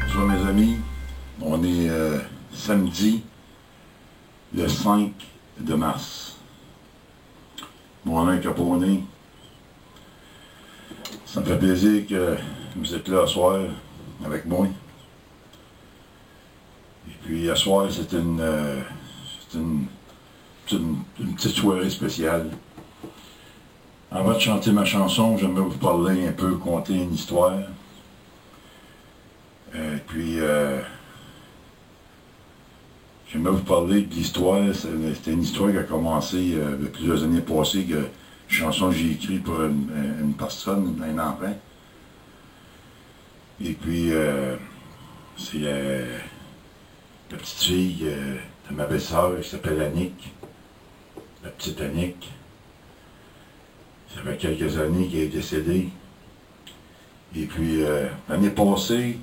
Bonjour mes amis, on est samedi le 5 de mars. Mon nom est Caponé. Ça me fait plaisir que vous êtes là ce soir avec moi. Et puis, ce soir, c'est une petite soirée spéciale. Avant de chanter ma chanson, j'aimerais vous parler un peu, conter une histoire. J'aimerais vous parler de l'histoire. C'était une histoire qui a commencé il y a plusieurs années passées, une chanson que j'ai écrite pour une personne, un enfant. Et puis, c'est la petite fille de ma belle-sœur qui s'appelle Annick, la petite Annick. Ça fait quelques années qu'elle est décédée. Et puis, l'année passée,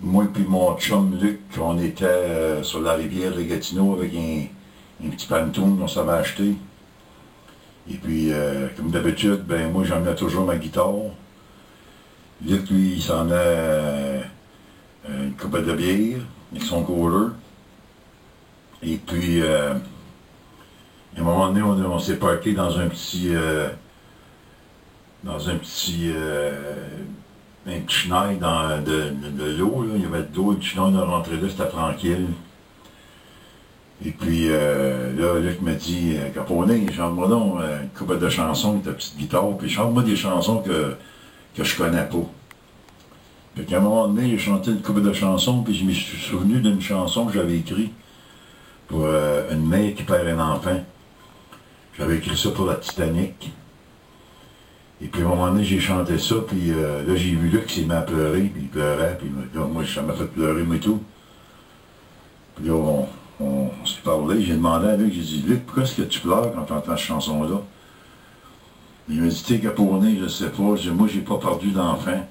moi et mon chum Luc, on était sur la rivière de Gatineau avec un petit pantoum qu'on s'avait acheté. Et puis, comme d'habitude, ben moi j'emmenais toujours ma guitare. Luc, lui, il s'en a une coupe de bière avec son coureur. Et puis, à un moment donné, on s'est parqué dans un petit chenil de l'eau, il y avait de l'eau, le chenil de rentrer là, c'était tranquille. Et puis là, Luc m'a dit, Caponé, chante-moi donc une couple de chansons avec ta petite guitare, puis chante-moi des chansons que je connais pas. Puis qu'à un moment donné, j'ai chanté une couple de chansons, puis je me suis souvenu d'une chanson que j'avais écrite pour une mère qui perd un enfant. J'avais écrit ça pour la Titanic. Et puis à un moment donné, j'ai chanté ça, puis là, j'ai vu Luc qui s'est mis à pleurer, puis il pleurait, puis là, moi, ça m'a fait pleurer, moi et tout. Puis là, on s'est parlé, j'ai demandé à Luc, j'ai dit, Luc, pourquoi est-ce que tu pleures quand tu entends cette chanson-là? Il m'a dit, t'es Caponé, je sais pas, moi, j'ai pas perdu d'enfant,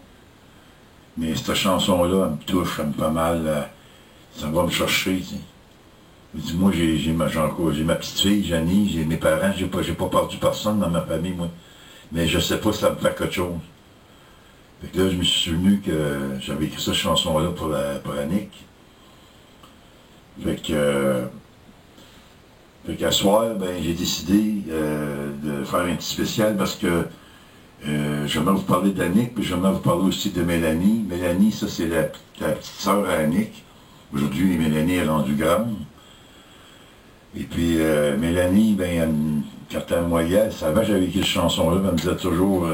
mais cette chanson-là, elle me touche, elle me fait mal, ça va me chercher, t'sais. Il dit, moi, j'ai ma petite fille, Janie, j'ai mes parents, j'ai pas perdu personne dans ma famille, moi. Mais je sais pas si ça me fait quelque chose. Fait que là, je me suis souvenu que j'avais écrit cette chanson-là pour Annick. Fait qu'à soir, ben, j'ai décidé de faire un petit spécial parce que j'aimerais vous parler d'Annick, puis j'aimerais vous parler aussi de Mélanie. Mélanie, ça, c'est la petite sœur à Annick. Aujourd'hui, Mélanie est rendue grande. Et puis, Mélanie, ben, quand elle me voyait, elle savait que j'avais écrit cette chanson-là, elle me disait toujours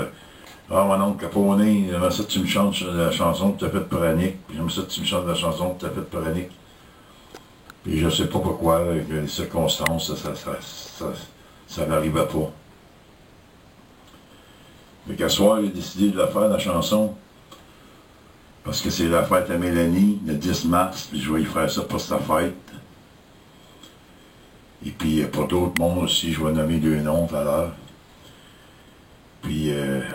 ah, mon oncle Caponé, j'aimerais ça que tu me chantes la chanson que tu as faite pour Annick, puis j'aimerais ça que tu me chantes la chanson que tu as faite pour Annick. Puis je sais pas pourquoi, avec les circonstances, ça n'arrivait pas. Fait qu'à soir, j'ai décidé de la faire, la chanson, parce que c'est la fête à Mélanie, le 10 mars, puis je vais y faire ça pour sa fête. Et puis pour d'autres mondes aussi, je vais nommer deux noms tout à l'heure. Puis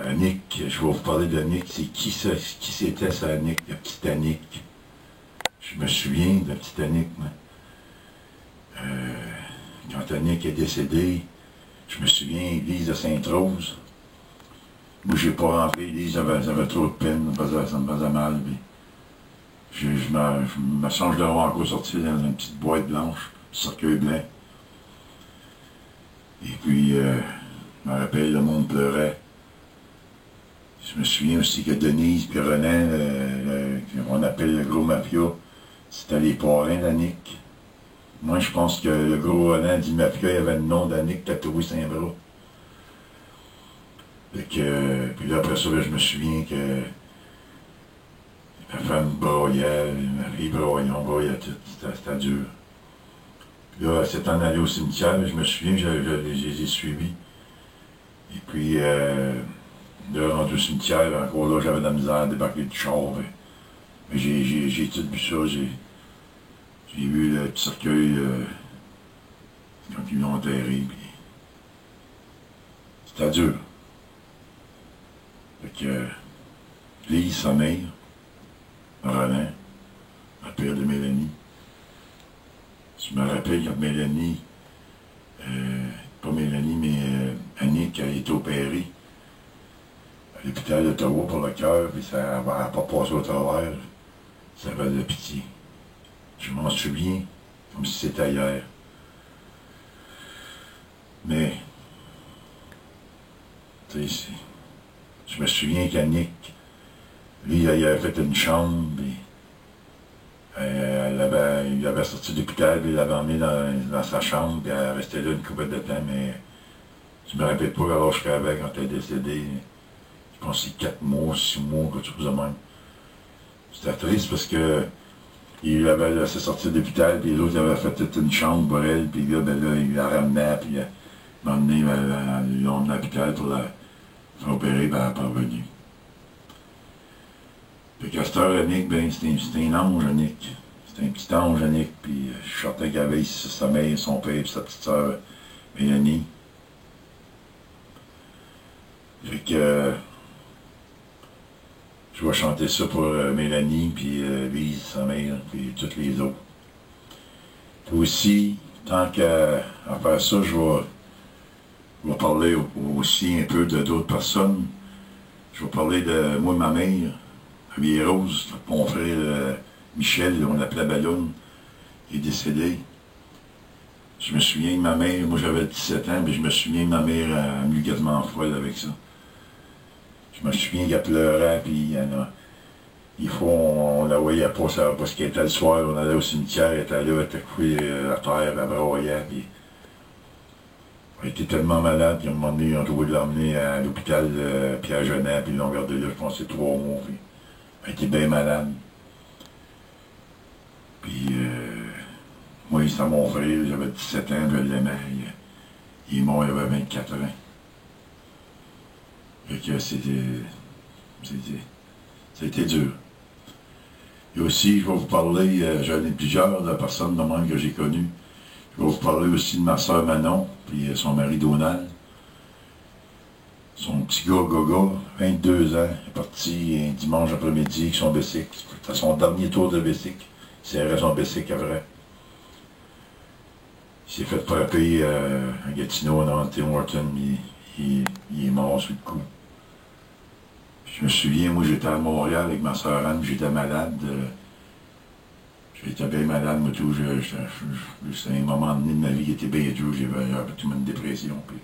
Annick, je vais vous parler d'Annick, c'est qui c'était ça Annick, la petite Annick. Je me souviens de la petite Annick, moi. Quand Annick est décédée, je me souviens, l'église de Sainte-Rose. Moi, j'ai pas rentré, l'église, j'avais trop de peine, ça me faisait mal. Puis je me sens que je devrais encore sortir dans une petite boîte blanche, un cercueil blanc. Et puis, je me rappelle, le monde pleurait. Je me souviens aussi que Denise et René, qu'on appelle le gros mafia, c'était les parrains d'Annick. Moi, je pense que le gros René du mafia, il avait le nom d'Annick tatoué sur un bras. Puis là, après ça, je me souviens que ma femme broyait, ma fille broyait, on broyait tout. C'était dur. Là, c'est en allé au cimetière, je me souviens que je les ai suivis. Et puis, là, rendu au cimetière, encore là, j'avais de la misère à débarquer du char. Mais j'ai tout vu ça, j'ai vu le petit cercueil quand ils l'ont enterré. C'était dur. Fait que, Lise, sa mère, Roland, la père de Mélanie. Je me rappelle quand Mélanie, pas Mélanie, mais Annick a été opérée à l'hôpital l'hôpital d'Ottawa pour le cœur, puis ça n'a pas passé au travers. Ça va de pitié. Je m'en souviens comme si c'était hier. Mais, tu sais, je me souviens qu'Annick, lui, il avait fait une chambre, puis il avait sorti de l'hôpital, puis il l'avait emmené dans sa chambre, puis elle restait là une couple de temps, mais je me rappelle pas alors je avait quand elle est décédée. Je pense que c'est 4 mois, 6 mois, quelque chose de même. C'était triste parce que il l'avait laissé sortir de l'hôpital, puis l'autre avait fait toute une chambre pour elle, puis là, ben là, il la ramenait, puis il m'a emmené, ils l'ont emmené à l'hôpital pour la faire opérer, ben elle n'est pas revenue. Puis qu'à cette heure, Annick, ben c'était un ange, Annick. C'était un petit ange, Annick, puis je sortais qu'elle avait sa mère, son père, puis sa petite soeur, Mélanie. Fait que je vais chanter ça pour Mélanie, puis Lise, sa mère, puis toutes les autres. Puis aussi, tant qu'à faire ça, je vais parler aussi un peu de d'autres personnes. Je vais parler de moi et ma mère, Vieille Rose, mon frère Michel, on l'appelait Ballon, il est décédé. Je me souviens de ma mère, moi j'avais 17 ans, mais je me souviens de ma mère, elle me quasiment folle avec ça. Je me souviens qu'elle pleurait, puis on la voyait pas, ça parce qu'elle était le soir, on allait au cimetière, elle était là, elle était couée à terre, elle broyait, puis elle était tellement malade, puis à un moment donné, on devait l'emmener à l'hôpital Pierre-Genet, puis ils l'ont gardé là, je pense que c'est 3 mois, puis elle était bien malade. Puis moi, c'était mon frère, j'avais 17 ans, je l'aimais, il est mort, il avait 24 ans. Fait que c'était dur. Et aussi, je vais vous parler, j'en ai plusieurs de personnes de même que j'ai connues. Je vais vous parler aussi de ma soeur Manon, puis son mari Donald. Son petit gars Goga, 22 ans, est parti un dimanche après-midi avec son bicycle. C'était son dernier tour de bicycle. Il serrait son bicycle après. Il s'est fait frapper à Gatineau, dans Tim Horton, il est mort sur le coup. Je me souviens, moi j'étais à Montréal avec ma soeur Anne, j'étais malade. J'étais bien malade, moi tout. C'était un moment donné de ma vie qui était bien dur, j'avais tout une dépression. Puis,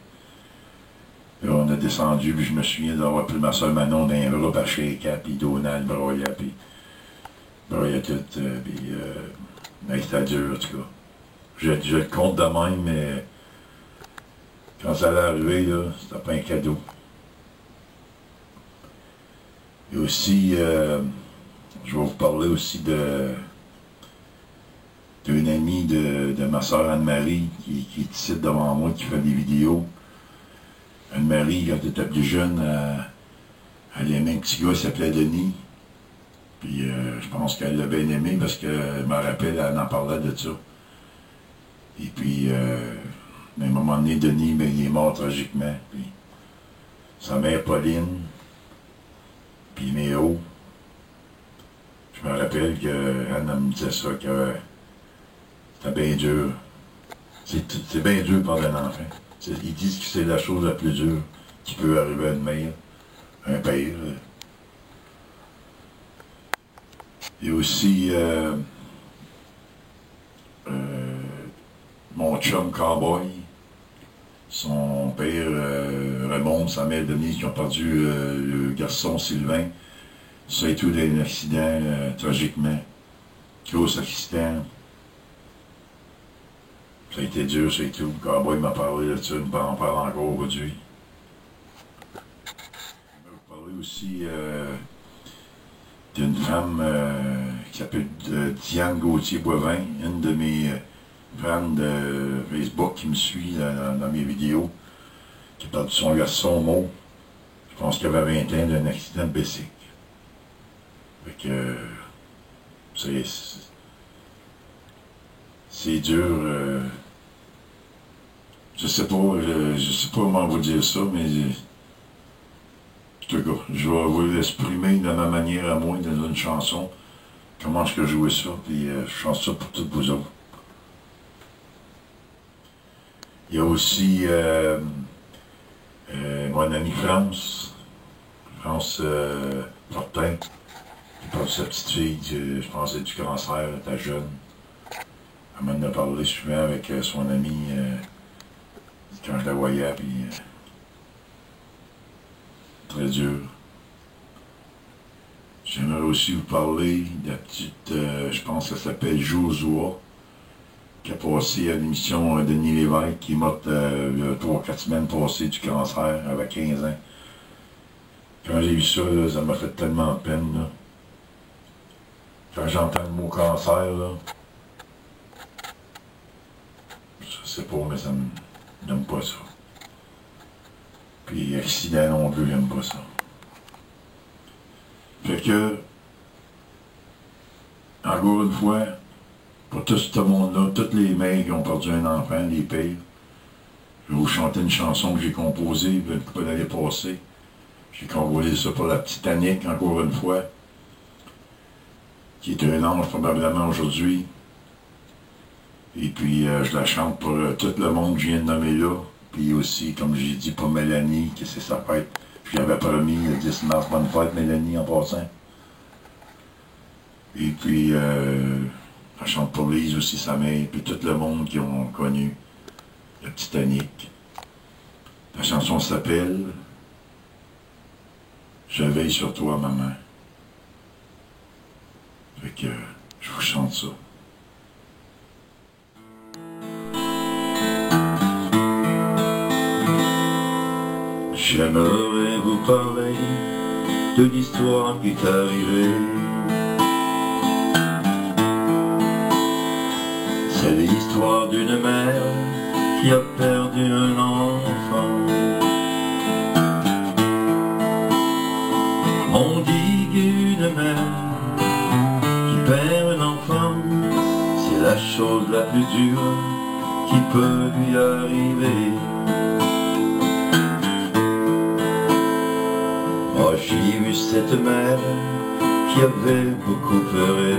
là, on a descendu, puis je me souviens d'avoir pris ma soeur Manon dans un bras à Shaker, puis Donald broyait, puis broyait tout. Mais c'était dur, en tout cas. Je le compte de même, mais quand ça allait arriver, là, c'était pas un cadeau. Et aussi, je vais vous parler aussi d'une amie de ma soeur Anne-Marie qui est ici devant moi, qui fait des vidéos. Anne-Marie, quand elle était plus jeune, elle aimait un petit gars qui s'appelait Denis. Puis je pense qu'elle l'a bien aimé parce que je me rappelle, elle en parlait de ça. Et puis, à un moment donné, Denis, ben, il est mort tragiquement. Puis, sa mère Pauline, puis Méo. Je me rappelle qu'Anne me disait ça, que c'était bien dur. C'est bien dur pour un enfant. Ils disent que c'est la chose la plus dure qui peut arriver à une mère, un père. Et aussi mon chum Cowboy, son père Raymond, sa mère Denise, qui ont perdu le garçon Sylvain. Ça a été un accident, tragiquement. Gros accident. Ça a été dur, c'est tout. Le cowboy m'a parlé de ça, il m'en parle encore aujourd'hui. Je vais vous parler aussi d'une femme qui s'appelle Diane Gauthier-Boivin, une de mes fans de Facebook qui me suit dans mes vidéos, qui a perdu son garçon Mo. Je pense qu'il avait 20 ans d'un accident de bicycle. Fait que c'est dur. Je sais pas comment vous dire ça, mais en tout cas, je vais vous l'exprimer de ma manière à moi, dans une chanson. Comment est-ce que je jouais ça, puis je chante ça pour toutes vous autres. Il y a aussi mon ami France pense, Fortin, qui parle de sa petite fille, je pense, du cancer, elle était jeune. Elle m'en a parlé souvent avec son ami quand je la voyais, puis très dur. J'aimerais aussi vous parler de la petite, je pense que ça s'appelle Josua, qui a passé à l'émission Denis Lévesque, qui est morte il y a 3-4 semaines passées du cancer, avec 15 ans. Quand j'ai vu ça, là, ça m'a fait tellement de peine. Là. Quand j'entends le mot cancer, là, je sais pas, mais ça me... j'aime pas ça. Puis accident non plus, j'aime pas ça. Fait que, encore une fois, pour tout ce monde-là, tous les mecs qui ont perdu un enfant, les pires, je vais vous chanter une chanson que j'ai composée une couple d'années passées. J'ai composé ça pour la petite Annick, encore une fois, qui est un ange probablement aujourd'hui. Et puis, je la chante pour tout le monde que je viens de nommer là. Puis aussi, comme j'ai dit, pour Mélanie, que c'est sa fête. Je lui avais promis le 10 mars, bonne fête, Mélanie, en passant. Et puis, je chante pour Lise aussi, sa mère, puis tout le monde qui ont connu la petite Annick. La chanson s'appelle « Je veille sur toi, maman ». Fait que, je vous chante ça. J'aimerais vous parler de l'histoire qui est arrivée. C'est l'histoire d'une mère qui a perdu un enfant. On dit qu'une mère qui perd un enfant, c'est la chose la plus dure qui peut lui arriver. Moi j'ai vu cette mère qui avait beaucoup pleuré,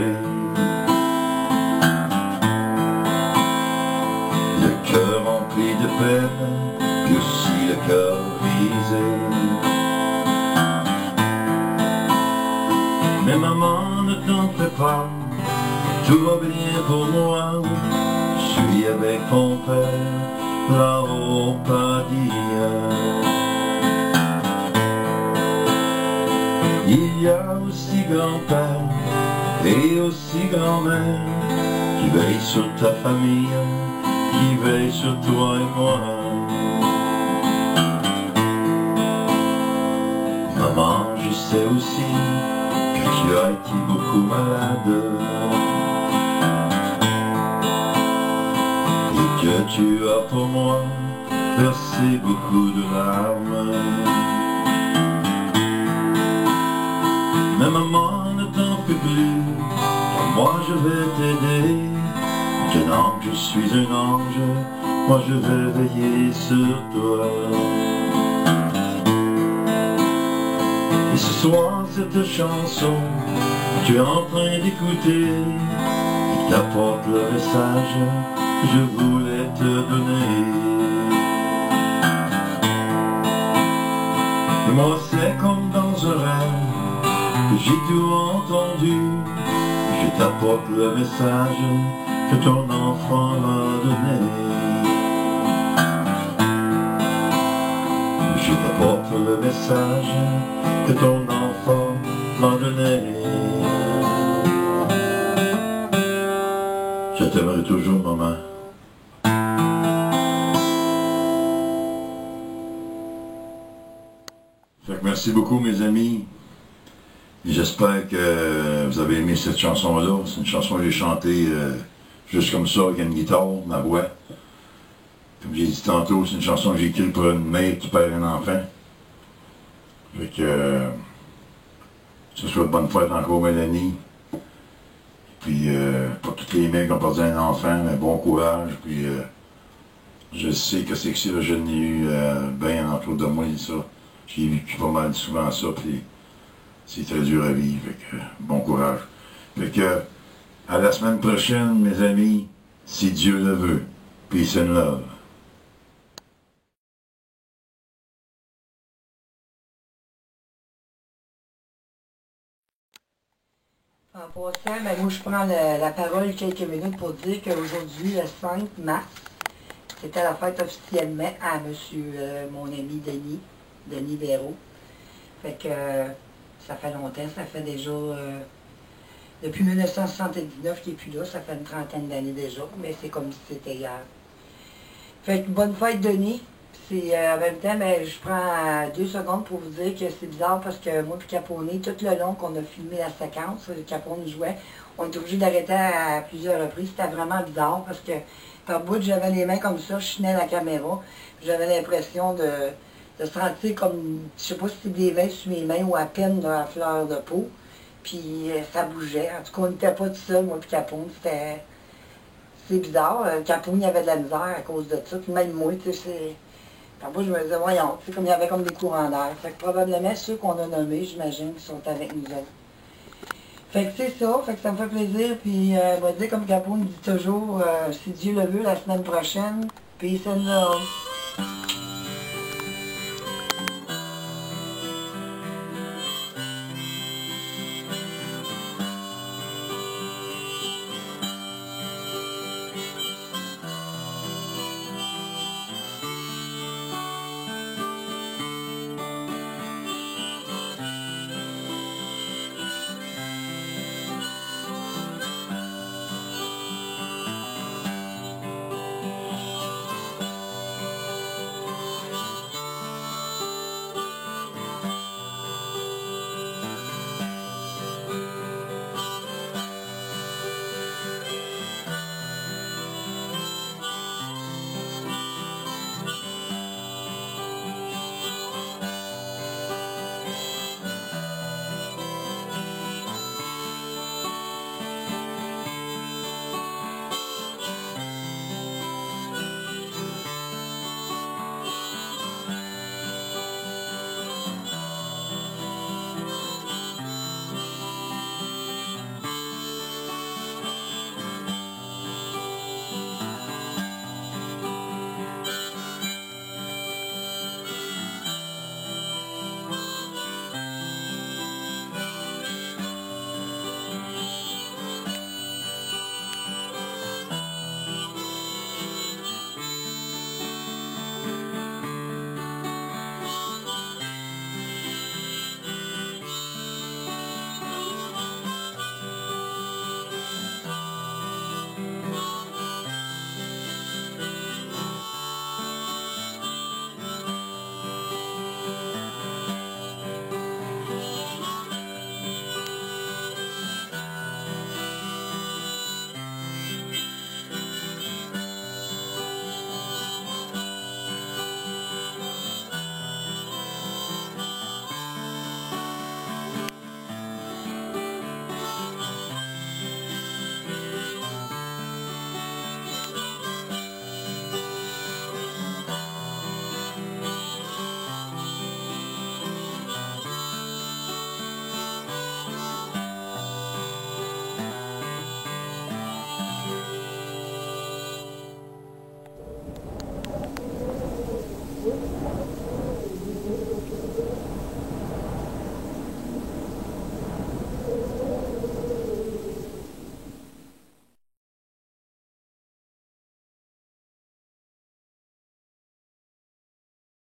le cœur rempli de peine, puis aussi le cœur brisé. Mais maman, ne t'en fais pas, tout va bien pour moi. Je suis avec mon père, là-haut au paradis. Il y a aussi grand-père et aussi grand-mère qui veillent sur ta famille, qui veillent sur toi et moi. Maman, je sais aussi que tu as été beaucoup malade et que tu as pour moi versé beaucoup de larmes. Mais maman, ne t'en fais plus, moi je vais t'aider. Maintenant que je suis un ange, moi je vais veiller sur toi. Et ce soir, cette chanson que tu es en train d'écouter, qui t'apporte le message que je voulais te donner. Et moi c'est comme dans un rêve que j'ai tout entendu, je t'apporte le message que ton enfant m'a donné. Je t'apporte le message que ton enfant m'a donné. Je t'aimerai toujours, maman. Fait que merci beaucoup, mes amis. J'espère que vous avez aimé cette chanson-là. C'est une chanson que j'ai chantée juste comme ça, avec une guitare, ma voix. Comme j'ai dit tantôt, c'est une chanson que j'ai écrite pour une mère qui perd un enfant. Fait que, ce soit de bonne fête encore, Mélanie. Puis, pour toutes les mères qui ont perdu un enfant, bon courage. Puis, je sais que c'est que ça, je n'ai eu bien autour de moi, ça. J'ai vécu pas mal souvent ça, puis c'est très dur à vivre, fait que bon courage. Fait que, à la semaine prochaine, mes amis, si Dieu le veut. Peace and love. En passant, ben, moi je prends la parole quelques minutes pour dire qu'aujourd'hui, le 5 mars, c'était la fête officiellement à monsieur, mon ami Denis Véraud. Fait que ça fait longtemps, ça fait déjà, depuis 1979 qu'il n'est plus là, ça fait une trentaine d'années déjà, mais c'est comme si c'était hier. Fait que bonne fête Denis. C'est en même temps, ben, je prends 2 secondes pour vous dire que c'est bizarre parce que moi et Capone, tout le long qu'on a filmé la séquence, Capone jouait, on était obligé d'arrêter à plusieurs reprises. C'était vraiment bizarre parce que par bout, j'avais les mains comme ça, je tenais la caméra. J'avais l'impression de sentir comme, je sais pas si c'était des vins sur mes mains ou à peine de la fleur de peau. Puis ça bougeait. En tout cas, on n'était pas tout seul, moi et Capone. C'est bizarre. Capone, il avait de la misère à cause de ça. Puis même moi, tu sais, c'est. Par moi, je me disais, voyons, c'est comme il y avait comme des courants d'air. Fait que probablement ceux qu'on a nommés, j'imagine, qui sont avec nous autres. Fait que c'est ça, fait que ça me fait plaisir. Puis, dire comme Capone dit toujours, si Dieu le veut, la semaine prochaine, peace and love.